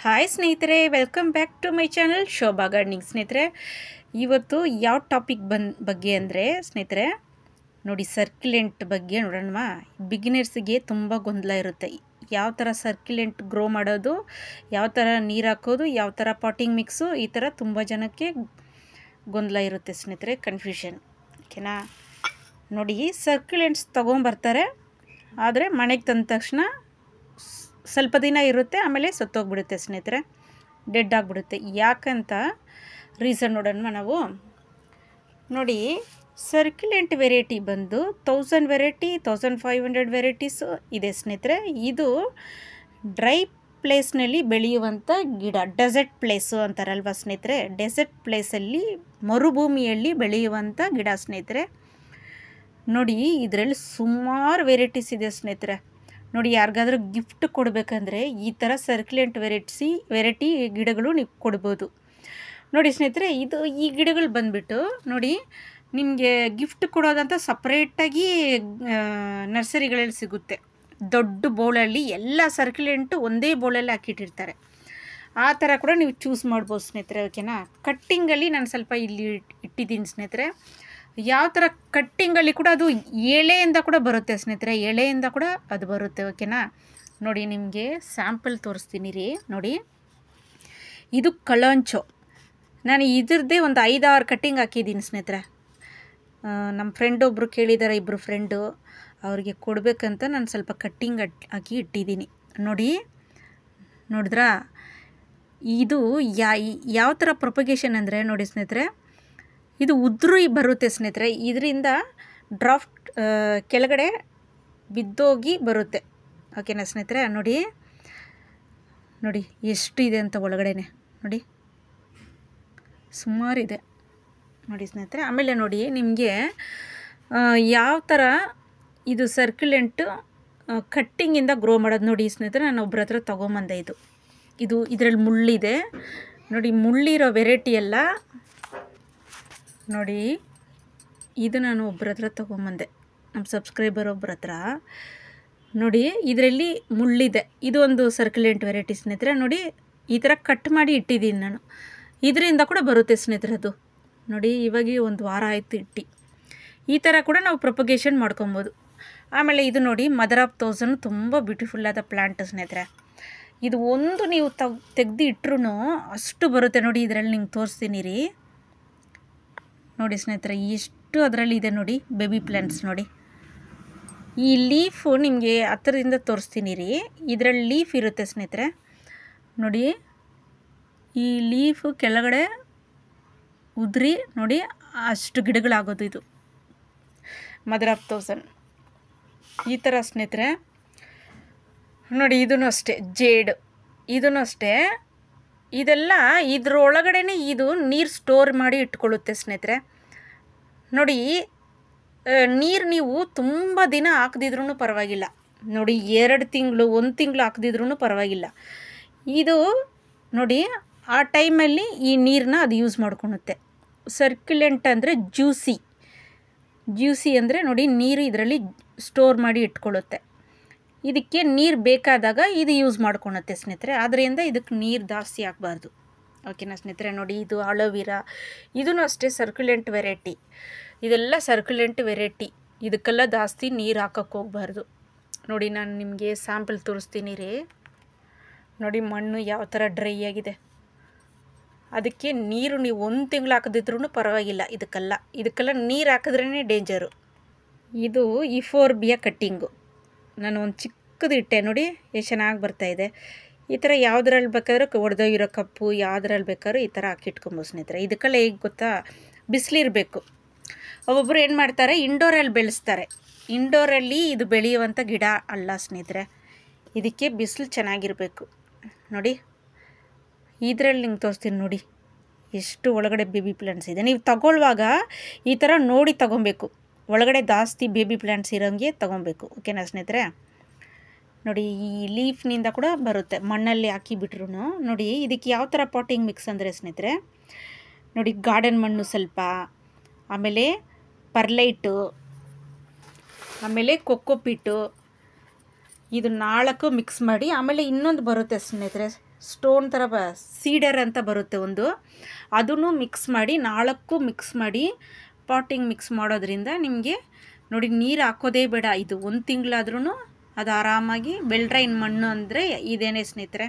Hi ಸ್ನೇಹಿತರೆ, welcome back to my channel Shobha gardening. ಸ್ನೇಹಿತರೆ, ಇವತ್ತು ಯಾವ ಟಾಪಿಕ್ ಬಗ್ಗೆ ಅಂದರೆ ಸ್ನೇಹಿತರೆ ನೋಡಿ, ಸರ್ಕ್ಯುಲೆಂಟ್ ಬಗ್ಗೆ ನೋಡೋಣ. ಬಿಗಿನರ್ಸಿಗೆ ತುಂಬ ಗೊಂದಲ ಇರುತ್ತೆ. ಯಾವ ಥರ ಸರ್ಕ್ಯುಲೆಂಟ್ ಗ್ರೋ ಮಾಡೋದು, ಯಾವ ಥರ ನೀರು ಹಾಕೋದು, ಯಾವ ಥರ ಪಾಟಿಂಗ್ ಮಿಕ್ಸು, ಈ ಥರ ತುಂಬ ಜನಕ್ಕೆ ಗೊಂದಲ ಇರುತ್ತೆ ಸ್ನೇಹಿತರೆ, ಕನ್ಫ್ಯೂಷನ್. ಓಕೆನಾ? ನೋಡಿ, ಸರ್ಕ್ಯುಲೆಂಟ್ಸ್ ತೊಗೊಂಬರ್ತಾರೆ, ಆದರೆ ಮನೆಗೆ ತಂದ ತಕ್ಷಣ ಸ್ವಲ್ಪ ದಿನ ಇರುತ್ತೆ, ಆಮೇಲೆ ಸತ್ತೋಗ್ಬಿಡುತ್ತೆ ಸ್ನೇಹಿತರೆ, ಡೆಡ್ ಆಗಿಬಿಡುತ್ತೆ. ಯಾಕಂತ ರೀಸನ್ ನೋಡೋಣ ನಾವು. ನೋಡಿ, ಸರ್ಕ್ಯುಲೆಂಟ್ ವೆರೈಟಿ ಬಂದು 1000 ವೆರೈಟಿ, 1500 ವೆರೈಟೀಸು ಇದೆ ಸ್ನೇಹಿತರೆ. ಇದು ಡ್ರೈ ಪ್ಲೇಸ್ನಲ್ಲಿ ಬೆಳೆಯುವಂಥ ಗಿಡ, ಡೆಸರ್ಟ್ ಪ್ಲೇಸು ಅಂತಾರಲ್ವ ಸ್ನೇಹಿತರೆ. ಡೆಸರ್ಟ್ ಪ್ಲೇಸಲ್ಲಿ, ಮರುಭೂಮಿಯಲ್ಲಿ ಬೆಳೆಯುವಂಥ ಗಿಡ ಸ್ನೇಹಿತರೆ. ನೋಡಿ, ಇದರಲ್ಲಿ ಸುಮಾರು ವೆರೈಟೀಸ್ ಇದೆ ಸ್ನೇಹಿತರೆ. ನೋಡಿ, ಯಾರಿಗಾದ್ರೂ ಗಿಫ್ಟ್ ಕೊಡಬೇಕಂದ್ರೆ ಈ ಥರ ಸರ್ಕ್ಯುಲೆಂಟ್ ವೆರೈಟಿ ಗಿಡಗಳು ನೀವು ಕೊಡ್ಬೋದು. ನೋಡಿ ಸ್ನೇಹಿತರೆ, ಈ ಗಿಡಗಳು ಬಂದುಬಿಟ್ಟು ನೋಡಿ, ನಿಮಗೆ ಗಿಫ್ಟ್ ಕೊಡೋದಂತ ಸಪ್ರೇಟಾಗಿ ನರ್ಸರಿಗಳಲ್ಲಿ ಸಿಗುತ್ತೆ. ದೊಡ್ಡ ಬೌಲಲ್ಲಿ ಎಲ್ಲ ಸರ್ಕ್ಯುಲೆಂಟು ಒಂದೇ ಬೌಲಲ್ಲಿ ಹಾಕಿಟ್ಟಿರ್ತಾರೆ. ಆ ಥರ ಕೂಡ ನೀವು ಚೂಸ್ ಮಾಡ್ಬೋದು ಸ್ನೇಹಿತರೆ. ಓಕೆನಾ? ಕಟ್ಟಿಂಗಲ್ಲಿ ನಾನು ಸ್ವಲ್ಪ ಇಲ್ಲಿ ಇಟ್ಟಿದ್ದೀನಿ ಸ್ನೇಹಿತರೆ. ಯಾವ ಥರ ಕಟ್ಟಿಂಗಲ್ಲಿ ಕೂಡ ಅದು ಎಳೆಯಿಂದ ಕೂಡ ಬರುತ್ತೆ ಸ್ನೇಹಿತರೆ, ಎಳೆಯಿಂದ ಕೂಡ ಅದು ಬರುತ್ತೆ. ಓಕೆನಾ? ನೋಡಿ, ನಿಮಗೆ ಸ್ಯಾಂಪಲ್ ತೋರಿಸ್ತೀನಿ ರೀ. ನೋಡಿ, ಇದು ಕಳಂಚೋ. ನಾನು ಇದ್ರದ್ದೇ ಒಂದು 5-6 ಕಟ್ಟಿಂಗ್ ಹಾಕಿದ್ದೀನಿ ಸ್ನೇಹಿತರೆ. ನಮ್ಮ ಫ್ರೆಂಡ್ ಒಬ್ಬರು ಕೇಳಿದ್ದಾರೆ, ಇಬ್ಬರು ಫ್ರೆಂಡು, ಅವ್ರಿಗೆ ಕೊಡಬೇಕಂತ ನಾನು ಸ್ವಲ್ಪ ಕಟ್ಟಿಂಗ್ ಹಾಕಿ ಇಟ್ಟಿದ್ದೀನಿ. ನೋಡಿದ್ರಾ? ಇದು ಯಾವ ಥರ ಪ್ರೊಪಗೇಷನ್ ಅಂದರೆ ನೋಡಿ ಸ್ನೇಹಿತರೆ, ಇದು ಉದುರು ಬರುತ್ತೆ ಸ್ನೇಹಿತರೆ. ಇದರಿಂದ ಡ್ರಾಫ್ಟ್ ಕೆಳಗಡೆ ಬಿದ್ದೋಗಿ ಬರುತ್ತೆ. ಓಕೆನಾ ಸ್ನೇಹಿತರೆ? ನೋಡಿ ಎಷ್ಟು ಇದೆ ಅಂತ ಒಳಗಡೆನೆ. ನೋಡಿ, ಸುಮಾರಿದೆ ನೋಡಿ ಸ್ನೇಹಿತರೆ. ಆಮೇಲೆ ನೋಡಿ, ನಿಮಗೆ ಯಾವ ಥರ ಇದು ಸರ್ಕ್ಯುಲೆಂಟು ಕಟ್ಟಿಂಗಿಂದ ಗ್ರೋ ಮಾಡೋದು ನೋಡಿ ಸ್ನೇಹಿತರೆ. ನಾನು ಒಬ್ಬರ ಹತ್ರ ತೊಗೊಂಬಂದೆ. ಇದರಲ್ಲಿ ಮುಳ್ಳಿದೆ ನೋಡಿ, ಮುಳ್ಳಿರೋ ವೆರೈಟಿ ಎಲ್ಲ ನೋಡಿ. ಇದು ನಾನು ಒಬ್ಬರ ಹತ್ರ ತೊಗೊಂಬಂದೆ, ನಮ್ಮ ಸಬ್ಸ್ಕ್ರೈಬರ್ ಒಬ್ಬರ ಹತ್ರ. ನೋಡಿ, ಇದರಲ್ಲಿ ಮುಳ್ಳಿದೆ. ಇದು ಒಂದು ಸರ್ಕ್ಯುಲೆಂಟ್ ವೆರೈಟಿ ಸ್ನೇಹಿತರೆ. ನೋಡಿ, ಈ ಥರ ಕಟ್ ಮಾಡಿ ಇಟ್ಟಿದ್ದೀನಿ ನಾನು. ಇದರಿಂದ ಕೂಡ ಬರುತ್ತೆ ಸ್ನೇಹಿತರೆ ಅದು. ನೋಡಿ, ಇವಾಗ 1 ವಾರ ಆಯಿತು ಇಟ್ಟು. ಈ ಥರ ಕೂಡ ನಾವು ಪ್ರೊಪಗೇಷನ್ ಮಾಡ್ಕೊಬೋದು. ಆಮೇಲೆ ಇದು ನೋಡಿ, ಮದರ್ ಆಫ್ 1000 ತುಂಬ ಬ್ಯೂಟಿಫುಲ್ಲಾದ ಪ್ಲ್ಯಾಂಟ್ ಸ್ನೇಹಿತರೆ. ಇದು ಒಂದು ನೀವು ತೆಗೆದು ಇಟ್ಟರು ಅಷ್ಟು ಬರುತ್ತೆ. ನೋಡಿ, ಇದರಲ್ಲಿ ನಿಮ್ಗೆ ತೋರಿಸ್ತೀನಿ ರೀ. ನೋಡಿ ಸ್ನೇಹಿತರೆ, ಎಷ್ಟು ಅದರಲ್ಲಿ ಇದೆ ನೋಡಿ, ಬೇಬಿ ಪ್ಲ್ಯಾಂಟ್ಸ್. ನೋಡಿ, ಈ ಲೀಫು ನಿಮಗೆ ಹತ್ತಿರದಿಂದ ತೋರಿಸ್ತೀನಿ ರೀ. ಇದರಲ್ಲಿ ಲೀಫ್ ಇರುತ್ತೆ ಸ್ನೇಹಿತರೆ. ನೋಡಿ, ಈ ಲೀಫು ಕೆಳಗಡೆ ಉದುರಿ ನೋಡಿ ಅಷ್ಟು ಗಿಡಗಳಾಗೋದು. ಇದು ಮದರ್ ಆಫ್ 1000 ಈ ಥರ ಸ್ನೇಹಿತರೆ. ನೋಡಿ, ಇದೂ ಅಷ್ಟೇ, ಜೇಡ್, ಇದೂ ಅಷ್ಟೇ. ಇದೆಲ್ಲ ಇದ್ರೊಳಗಡೆನೇ ಇದು ನೀರು ಸ್ಟೋರ್ ಮಾಡಿ ಇಟ್ಕೊಳ್ಳುತ್ತೆ ಸ್ನೇಹಿತರೆ. ನೋಡಿ, ನೀರು ನೀವು ತುಂಬ ದಿನ ಹಾಕದಿದ್ರೂ ಪರವಾಗಿಲ್ಲ. ನೋಡಿ, 2 ತಿಂಗಳು 1 ತಿಂಗಳು ಹಾಕದಿದ್ರೂ ಪರವಾಗಿಲ್ಲ. ಇದು ನೋಡಿ, ಆ ಟೈಮಲ್ಲಿ ಈ ನೀರನ್ನ ಅದು ಯೂಸ್ ಮಾಡ್ಕೊಳುತ್ತೆ. ಸರ್ಕ್ಯುಲೆಂಟ್ ಅಂದರೆ ಜ್ಯೂಸಿ ಅಂದರೆ ನೋಡಿ, ನೀರು ಇದರಲ್ಲಿ ಸ್ಟೋರ್ ಮಾಡಿ ಇಟ್ಕೊಳ್ಳುತ್ತೆ. ಇದಕ್ಕೆ ನೀರು ಬೇಕಾದಾಗ ಇದು ಯೂಸ್ ಮಾಡ್ಕೊಳುತ್ತೆ ಸ್ನೇಹಿತರೆ. ಆದ್ದರಿಂದ ಇದಕ್ಕೆ ನೀರು ಜಾಸ್ತಿ ಹಾಕಬಾರ್ದು. ಓಕೆನಾ ಸ್ನೇಹಿತರೆ? ನೋಡಿ, ಇದು ಅಲೋವಿರಾ, ಇದೂ ಅಷ್ಟೇ ಸರ್ಕ್ಯುಲೆಂಟ್ ವೆರೈಟಿ. ಇದೆಲ್ಲ ಸರ್ಕ್ಯುಲೆಂಟ್ ವೆರೈಟಿ. ಇದಕ್ಕೆಲ್ಲ ಜಾಸ್ತಿ ನೀರು ಹಾಕೋಕ್ಕೆ ಹೋಗಬಾರ್ದು. ನೋಡಿ, ನಾನು ನಿಮಗೆ ಸ್ಯಾಂಪಲ್ ತೋರಿಸ್ತೀನಿ ರೀ. ನೋಡಿ, ಮಣ್ಣು ಯಾವ ಥರ ಡ್ರೈ ಆಗಿದೆ. ಅದಕ್ಕೆ ನೀರು ನೀವು 1 ತಿಂಗಳು ಹಾಕದಿದ್ರೂ ಪರವಾಗಿಲ್ಲ. ಇದಕ್ಕೆಲ್ಲ ನೀರು ಹಾಕಿದ್ರೇ ಡೇಂಜರು. ಇದು ಇಫೋರ್ಬಿಯಾ ಕಟ್ಟಿಂಗು. ನಾನು ಒಂದು ಚಿಕ್ಕದು ಇಟ್ಟೆ. ನೋಡಿ, ಎಷ್ಟು ಚೆನ್ನಾಗಿ ಬರ್ತಾಯಿದೆ. ಈ ಥರ ಯಾವುದ್ರಲ್ಲಿ ಬೇಕಾದ್ರೂ ಒಡೆದೋಗಿರೋ ಕಪ್ಪು ಯಾವುದ್ರಲ್ಲಿ ಬೇಕಾದ್ರೂ ಈ ಥರ ಹಾಕಿಟ್ಕೊಬೋದು ಸ್ನೇಹಿತರೆ. ಇದಕ್ಕೆಲ್ಲ ಹೇಗೆ ಗೊತ್ತಾ, ಬಿಸಿಲಿರಬೇಕು. ಒಬ್ಬೊಬ್ಬರು ಏನು ಮಾಡ್ತಾರೆ, ಇಂಡೋರಲ್ಲಿ ಬೆಳೆಸ್ತಾರೆ. ಇಂಡೋರಲ್ಲಿ ಇದು ಬೆಳೆಯುವಂಥ ಗಿಡ ಅಲ್ಲ ಸ್ನೇಹಿತರೆ. ಇದಕ್ಕೆ ಬಿಸಿಲು ಚೆನ್ನಾಗಿರಬೇಕು. ನೋಡಿ, ಇದರಲ್ಲಿ ನಿಮ್ಗೆ ತೋರಿಸ್ತೀನಿ. ನೋಡಿ, ಎಷ್ಟು ಒಳಗಡೆ ಬೇಬಿ ಪ್ಲ್ಯಾಂಟ್ಸ್ ಇದೆ. ನೀವು ತಗೊಳ್ಳುವಾಗ ಈ ಥರ ನೋಡಿ ತಗೊಬೇಕು. ಒಳಗಡೆ ಜಾಸ್ತಿ ಬೇಬಿ ಪ್ಲ್ಯಾಂಟ್ಸ್ ಇರೋಂಗೆ ತೊಗೊಬೇಕು. ಓಕೆನಾ ಸ್ನೇಹಿತರೆ? ನೋಡಿ, ಈ ಲೀಫ್ನಿಂದ ಕೂಡ ಬರುತ್ತೆ, ಮಣ್ಣಲ್ಲಿ ಹಾಕಿಬಿಟ್ರು. ನೋಡಿ, ಇದಕ್ಕೆ ಯಾವ ಥರ ಪಾಟಿಂಗ್ ಮಿಕ್ಸ್ ಅಂದರೆ ಸ್ನೇಹಿತರೆ, ನೋಡಿ, ಗಾರ್ಡನ್ ಮಣ್ಣು ಸ್ವಲ್ಪ, ಆಮೇಲೆ ಪರ್ಲೈಟು, ಆಮೇಲೆ ಕೊಕ್ಕೋಪಿಟ್ಟು, ಇದು 4 ಮಿಕ್ಸ್ ಮಾಡಿ, ಆಮೇಲೆ ಇನ್ನೊಂದು ಬರುತ್ತೆ ಸ್ನೇಹಿತರೆ, ಸ್ಟೋನ್ ಥರ ಸೀಡರ್ ಅಂತ ಬರುತ್ತೆ ಒಂದು, ಅದನ್ನು ಮಿಕ್ಸ್ ಮಾಡಿ 4 ಮಿಕ್ಸ್ ಮಾಡಿ ಪಾಟಿಂಗ್ ಮಿಕ್ಸ್ ಮಾಡೋದ್ರಿಂದ ನಿಮಗೆ ನೋಡಿ ನೀರು ಹಾಕೋದೇ ಬೇಡ. ಇದು 1 ತಿಂಗಳಾದ್ರೂ ಅದು ಆರಾಮಾಗಿ ಬೆಳ್ರೈನ್ ಮಣ್ಣು ಅಂದರೆ ಇದೇನೇ ಸ್ನೇಹಿತರೆ,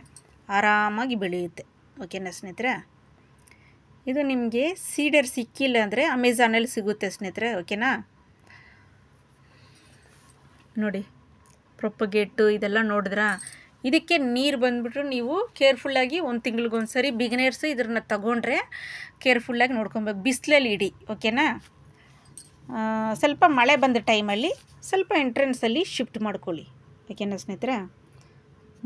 ಆರಾಮಾಗಿ ಬೆಳೆಯುತ್ತೆ. ಓಕೆನಾ ಸ್ನೇಹಿತರೆ, ಇದು ನಿಮಗೆ ಸೀಡರ್ ಸಿಕ್ಕಿಲ್ಲ ಅಂದರೆ ಅಮೆಝಾನಲ್ಲಿ ಸಿಗುತ್ತೆ ಸ್ನೇಹಿತರೆ. ಓಕೆನಾ, ನೋಡಿ ಪ್ರೊಪಗೇಟು ಇದೆಲ್ಲ ನೋಡಿದ್ರಾ. ಇದಕ್ಕೆ ನೀರು ಬಂದುಬಿಟ್ರು ನೀವು ಕೇರ್ಫುಲ್ಲಾಗಿ 1 ತಿಂಗಳಿಗೊಂದ್ಸರಿ ಬಿಗಿನರ್ಸ್ ಇದನ್ನ ತಗೊಂಡ್ರೆ ಕೇರ್ಫುಲ್ಲಾಗಿ ನೋಡ್ಕೊಬೇಕು. ಬಿಸಿಲಲ್ಲಿ ಇಡಿ. ಓಕೆನಾ, ಸ್ವಲ್ಪ ಮಳೆ ಬಂದ ಟೈಮಲ್ಲಿ ಸ್ವಲ್ಪ ಎಂಟ್ರೆನ್ಸಲ್ಲಿ ಶಿಫ್ಟ್ ಮಾಡ್ಕೊಳ್ಳಿ. ಓಕೆನಾ ಸ್ನೇಹಿತರೆ,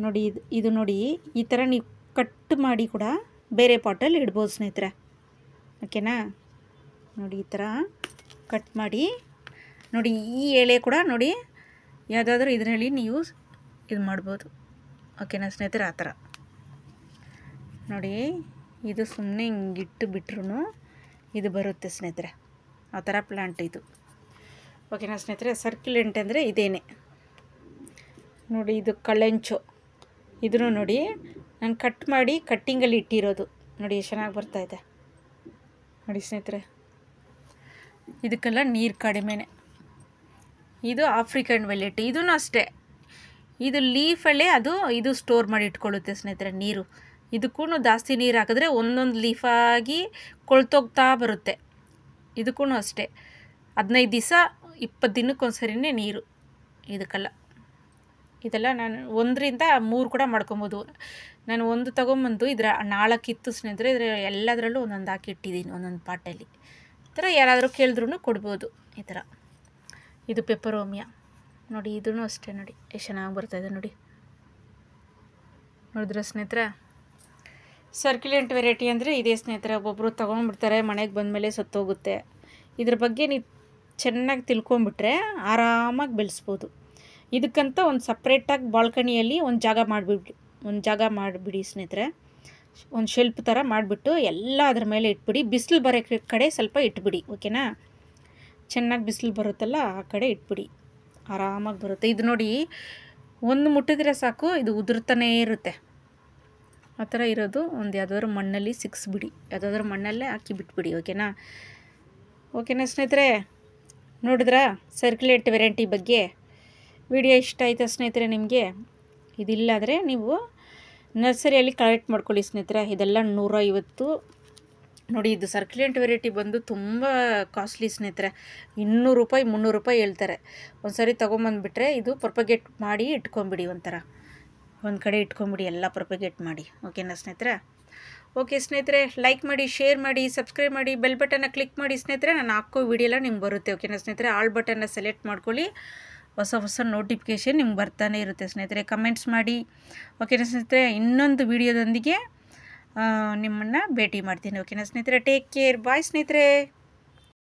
ನೋಡಿ ಇದು ನೋಡಿ ಈ ಥರ ನೀವು ಕಟ್ ಮಾಡಿ ಕೂಡ ಬೇರೆ ಪಾಟಲ್ಲಿ ಇಡ್ಬೋದು ಸ್ನೇಹಿತರೆ. ಓಕೆನಾ, ನೋಡಿ ಈ ಥರ ಕಟ್ ಮಾಡಿ ನೋಡಿ, ಈ ಎಳೆ ಕೂಡ ನೋಡಿ ಯಾವುದಾದ್ರೂ ಇದರಲ್ಲಿ ನೀವು ಇದು ಮಾಡ್ಬೋದು. ಓಕೆನಾ ಸ್ನೇಹಿತರೆ, ಆ ಥರ ನೋಡಿ, ಇದು ಸುಮ್ಮನೆ ಹಿಂಗಿಟ್ಟು ಬಿಟ್ರೂ ಇದು ಬರುತ್ತೆ ಸ್ನೇಹಿತರೆ, ಆ ಥರ ಪ್ಲ್ಯಾಂಟ್ ಇದು. ಓಕೆನಾ ಸ್ನೇಹಿತರೆ, ಸರ್ಕ್ಯುಲೆಂಟ್ ಅಂದರೆ ಇದೇನೆ ನೋಡಿ. ಇದು ಕಳೆಂಚು, ಇದನ್ನು ನೋಡಿ ನಾನು ಕಟ್ ಮಾಡಿ ಕಟ್ಟಿಂಗಲ್ಲಿ ಇಟ್ಟಿರೋದು ನೋಡಿ, ಎಷ್ಟು ಚೆನ್ನಾಗಿ ಬರ್ತಾಯಿದೆ ನೋಡಿ ಸ್ನೇಹಿತರೆ. ಇದಕ್ಕೆಲ್ಲ ನೀರು ಕಡಿಮೆನೆ. ಇದು ಆಫ್ರಿಕನ್ ವೈಲೆಟ್, ಇದೂ ಅಷ್ಟೇ, ಇದು ಲೀಫಲ್ಲೇ ಇದು ಸ್ಟೋರ್ ಮಾಡಿ ಇಟ್ಕೊಳ್ಳುತ್ತೆ ಸ್ನೇಹಿತರೆ ನೀರು. ಇದಕ್ಕೂ ಜಾಸ್ತಿ ನೀರು ಹಾಕಿದ್ರೆ ಒಂದೊಂದು ಲೀಫಾಗಿ ಕೊಳ್ತೋಗ್ತಾ ಬರುತ್ತೆ. ಇದಕ್ಕೂ ಅಷ್ಟೇ 15 ದಿವಸ 20 ದಿನಕ್ಕೊಂದ್ಸರಿನೇ ನೀರು ಇದಕ್ಕೆಲ್ಲ. ಇದೆಲ್ಲ ನಾನು 1 ರಿಂದ 3 ಕೂಡ ಮಾಡ್ಕೊಬೋದು. ನಾನು 1 ತೊಗೊಂಬಂದು ಇದರ 4 ಇತ್ತು ಸ್ನೇಹಿತರೆ, ಇದರ ಎಲ್ಲದರಲ್ಲೂ ಒಂದೊಂದು ಹಾಕಿ ಇಟ್ಟಿದ್ದೀನಿ ಒಂದೊಂದು ಪಾಟಲ್ಲಿ. ಈ ಥರ ಯಾರಾದರೂ ಕೇಳಿದ್ರೂ ಕೊಡ್ಬೋದು ಈ ಥರ. ಇದು ಪೆಪರೋಮಿಯಾ ನೋಡಿ, ಇದೂ ಅಷ್ಟೇ ನೋಡಿ ಎಷ್ಟು ಚೆನ್ನಾಗಿ ಬರ್ತಾಯಿದೆ ನೋಡಿ. ನೋಡಿದ್ರೆ ಸ್ನೇಹಿತರೆ, ಸರ್ಕ್ಯುಲೆಂಟ್ ವೆರೈಟಿ ಅಂದರೆ ಇದೇ ಸ್ನೇಹಿತರೆ. ಒಬ್ಬೊಬ್ಬರು ತೊಗೊಂಡ್ಬಿಡ್ತಾರೆ, ಮನೆಗೆ ಬಂದಮೇಲೆ ಸತ್ತೋಗುತ್ತೆ. ಇದ್ರ ಬಗ್ಗೆ ನೀವು ಚೆನ್ನಾಗಿ ತಿಳ್ಕೊಂಬಿಟ್ರೆ ಆರಾಮಾಗಿ ಬೆಳೆಸ್ಬೋದು. ಇದಕ್ಕಂತ ಒಂದು ಸಪ್ರೇಟಾಗಿ ಬಾಲ್ಕನಿಯಲ್ಲಿ ಒಂದು ಜಾಗ ಮಾಡಿಬಿಡಿ ಸ್ನೇಹಿತರೆ. ಒಂದು ಶೆಲ್ಫ್ ಥರ ಮಾಡಿಬಿಟ್ಟು ಎಲ್ಲ ಅದ್ರ ಮೇಲೆ ಇಟ್ಬಿಡಿ. ಬಿಸಿಲು ಬರೋ ಕಡೆ ಸ್ವಲ್ಪ ಇಟ್ಬಿಡಿ. ಓಕೆನಾ, ಚೆನ್ನಾಗಿ ಬಿಸಿಲು ಬರುತ್ತಲ್ಲ ಆ ಕಡೆ ಇಟ್ಬಿಡಿ, ಆರಾಮಾಗಿ ಬರುತ್ತೆ. ಇದು ನೋಡಿ, ಒಂದು ಮುಟ್ಟಿದ್ರೆ ಸಾಕು ಇದು ಉದುರ್ತಾನೇ ಇರುತ್ತೆ. ಆ ಥರ ಇರೋದು ಒಂದು ಯಾವುದಾದ್ರೂ ಮಣ್ಣಲ್ಲಿ ಸಿಕ್ಕಿಸ್ಬಿಡಿ, ಯಾವುದಾದ್ರೂ ಮಣ್ಣಲ್ಲೇ ಹಾಕಿ ಬಿಟ್ಬಿಡಿ. ಓಕೆನಾ ಸ್ನೇಹಿತರೆ, ನೋಡಿದ್ರಾ ಸರ್ಕ್ಯುಲೇಟ್ ವೆರೈಟಿ ಬಗ್ಗೆ. ವಿಡಿಯೋ ಇಷ್ಟ ಆಯ್ತಾ ಸ್ನೇಹಿತರೆ ನಿಮಗೆ? ಇದಿಲ್ಲಾದರೆ ನೀವು ನರ್ಸರಿಯಲ್ಲಿ ಕಲೆಕ್ಟ್ ಮಾಡ್ಕೊಳ್ಳಿ ಸ್ನೇಹಿತರೆ. ಇದೆಲ್ಲ 150 ನೋಡಿ. ಇದು ಸರ್ಕ್ಯುಲೆಂಟ್ ವೆರೈಟಿ ಬಂದು ತುಂಬ ಕಾಸ್ಟ್ಲಿ ಸ್ನೇಹಿತರೆ, 200 ರೂಪಾಯಿ 300 ರೂಪಾಯಿ ಹೇಳ್ತಾರೆ. ಒಂದು ಸರಿ ತೊಗೊಂಬಂದುಬಿಟ್ರೆ ಇದು ಪ್ರೊಪಗೇಟ್ ಮಾಡಿ ಇಟ್ಕೊಂಬಿಡಿ, ಒಂದು ಕಡೆ ಇಟ್ಕೊಂಬಿಡಿ, ಎಲ್ಲ ಪ್ರೊಪಗೇಟ್ ಮಾಡಿ. ಓಕೆನಾ ಸ್ನೇಹಿತರೆ? ಓಕೆ ಸ್ನೇಹಿತರೆ, ಲೈಕ್ ಮಾಡಿ, ಶೇರ್ ಮಾಡಿ, ಸಬ್ಸ್ಕ್ರೈಬ್ ಮಾಡಿ, ಬೆಲ್ ಬಟನ್ನ ಕ್ಲಿಕ್ ಮಾಡಿ ಸ್ನೇಹಿತರೆ. ನಾನು ಹಾಕೋ ವಿಡಿಯೋ ಎಲ್ಲ ನಿಮ್ಗೆ ಬರುತ್ತೆ. ಓಕೆನಾ ಸ್ನೇಹಿತರೆ? ಆಲ್ ಬಟನ್ನ ಸೆಲೆಕ್ಟ್ ಮಾಡ್ಕೊಳ್ಳಿ, ಹೊಸ ನೋಟಿಫಿಕೇಷನ್ ನಿಮ್ಗೆ ಬರ್ತಾನೆ ಇರುತ್ತೆ ಸ್ನೇಹಿತರೆ. ಕಮೆಂಟ್ಸ್ ಮಾಡಿ. ಓಕೆನಾ ಸ್ನೇಹಿತರೆ? ಇನ್ನೊಂದು ವಿಡಿಯೋದೊಂದಿಗೆ ನಿಮ್ಮನ್ನು ಭೇಟಿ ಮಾಡ್ತೀನಿ. ಓಕೆನಾ ಸ್ನೇಹಿತರೆ? ಟೇಕ್ ಕೇರ್, ಬಾಯ್ ಸ್ನೇಹಿತರೆ.